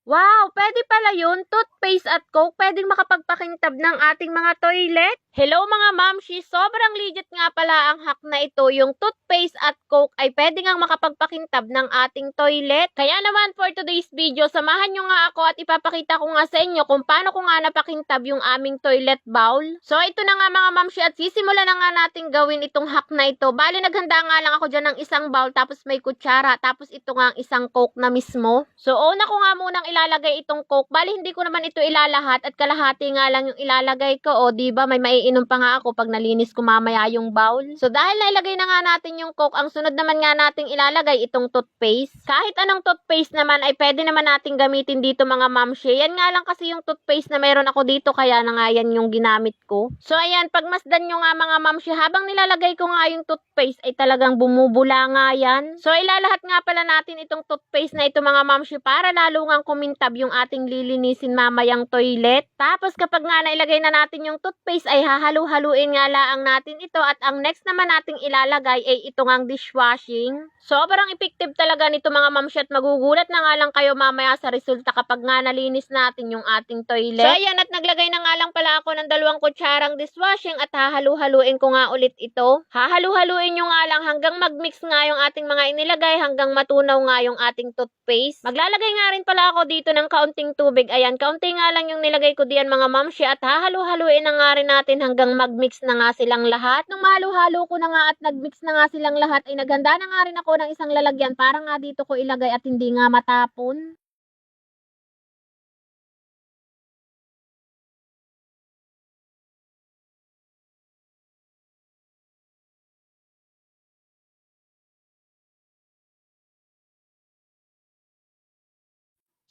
Wow, pwede pala yun. Toothpaste at Coke, pwedeng makapagpakintab ng ating mga toilet. Hello mga mamshi, sobrang legit nga pala ang hack na ito. Yung toothpaste at Coke ay pwede nga makapagpakintab ng ating toilet. Kaya naman for today's video, samahan nyo nga ako at ipapakita ko nga sa inyo kung paano ko nga napakintab yung aming toilet bowl. So ito na nga mga mamshi at sisimulan na nga natin gawin itong hack na ito. Bali naghanda nga lang ako dyan ng isang bowl tapos may kutsara tapos ito nga ang isang Coke na mismo. So una ko nga munang ilalagay itong Coke. Bali hindi ko naman ito ilalahat at kalahati nga lang yung ilalagay ko. O diba may maiinom pa nga ako pag nalinis ko mamaya yung bowl. So dahil nailagay na nga natin yung Coke, ang sunod naman nga nating ilalagay itong toothpaste. Kahit anong toothpaste naman ay pwede naman nating gamitin dito mga mamshi. Yan nga lang kasi yung toothpaste na meron ako dito kaya na nga yan yung ginamit ko. So ayan, pagmasdan nyo nga mga mamshi, habang nilalagay ko nga yung toothpaste ay talagang bumubula nga yan. So ilalahat nga pala natin itong toothpaste na ito mga mamshi para lalo nga kumintab yung ating lilinisin mamayang toilet. Tapos kapag nga nailagay na natin yung toothpaste ay hahalu-haluin nga laang natin ito at ang next naman nating ilalagay ay ito ngang dishwashing. Sobrang effective talaga nito mga mamshi at magugulat na nga lang kayo mamaya sa resulta kapag nga nalinis natin yung ating toilet. So ayan, at naglagay na nga lang pala ako ng 2 kutsarang dishwashing at hahalu-haluin ko nga ulit ito. Hahalu-haluin nyo nga lang hanggang mag-mix nga yung ating mga inilagay hanggang matunaw nga yung ating toothpaste. Maglalagay nga rin pala ako dito ng kaunting tubig. Ayan, kaunti nga lang yung nilagay ko diyan mga mamshi at hahalu-haluin na nga rin natin hanggang mag-mix na nga silang lahat. Nung mahalo-halo ko na nga at nag-mix na nga silang lahat ay naghanda na nga rin ako ng isang lalagyan para nga dito ko ilagay at hindi nga matapon.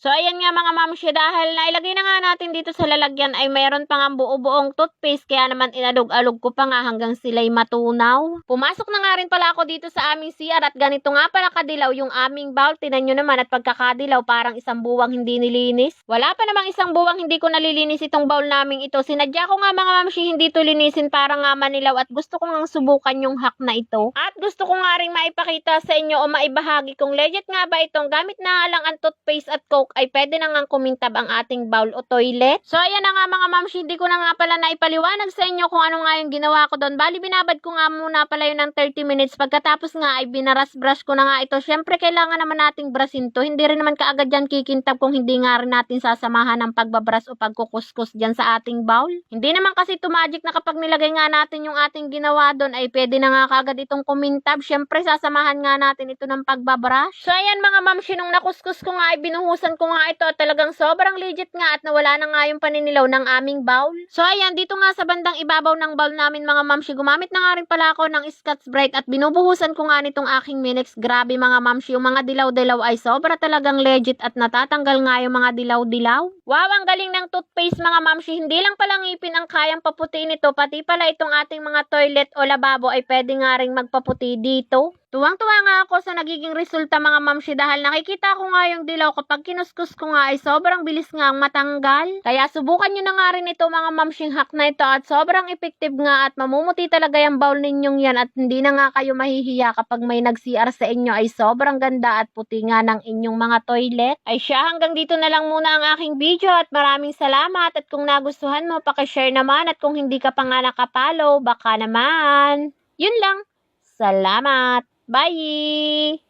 So, ayan nga mga mamshi, dahil nailagay na nga natin dito sa lalagyan ay mayroon pa nga buo-buong toothpaste, kaya naman inalog-alog ko pa nga hanggang sila'y matunaw. Pumasok na nga rin pala ako dito sa aming CR at ganito nga pala kadilaw yung aming bowl. Tinan nyo naman at pagkakadilaw parang isang buwang hindi nilinis. Wala pa namang isang buwang hindi ko nalilinis itong bowl naming ito. Sinadya ko nga mga mamshi hindi to linisin para nga manilaw at gusto ko nga subukan yung hack na ito. At gusto ko nga rin maipakita sa inyo o maibahagi kung legit nga ba itong gamit na lang ang toothpaste at Coke ay pwede na nga kumintab ang ating bowl o toilet. So ayan na nga mga mamshi, hindi ko na nga pala naipaliwanag sa inyo kung ano nga yung ginawa ko doon. Bali binabad ko nga muna pala yun ng 30 minutes. Pagkatapos nga ay binaras-brush ko na nga ito. Syempre kailangan naman nating brushin to. Hindi rin naman kaagad yan kikintab kung hindi nga rin natin sasamahan ng pagbabrush o pagkukuskus dyan sa ating bowl. Hindi naman kasi to magic na kapag nilagay nga natin yung ating ginawa doon ay pwede na nga kaagad itong kumintab. Syempre sasamahan nga natin ito ng pagbabrush. So ayan mga mamshi, nung nakuskus ko nga ay binuhusan ko nga ito at talagang sobrang legit nga at nawala na nga yung paninilaw ng aming bowl. So ayan, dito nga sa bandang ibabaw ng bowl namin mga mamshi, gumamit na nga rin pala ako ng Scotch Brite at binubuhusan ko nga nitong aking Minex. Grabe mga mamshi, yung mga dilaw-dilaw ay sobra talagang legit at natatanggal nga yung mga dilaw-dilaw. Wow, ang galing ng toothpaste mga mamshi. Hindi lang pala ngipin ang kayang paputiin nito, pati pala itong ating mga toilet o lababo ay pwede nga rin magpaputi dito. Tuwang-tuwa nga ako sa nagiging resulta mga mamshi dahil nakikita ko nga yung dilaw kapag kinuskus ko nga ay sobrang bilis nga ang matanggal. Kaya subukan nyo na nga rin ito mga mamshing hack na ito at sobrang effective nga at mamumuti talaga yung bowl ninyong yan at hindi na nga kayo mahihiya kapag may nag-CR sa inyo ay sobrang ganda at puti nga ng inyong mga toilet. Ay siya, hanggang dito na lang muna ang aking video at maraming salamat at kung nagustuhan mo pakishare naman at kung hindi ka pa nga nakapollow baka naman. Yun lang. Salamat. Bye!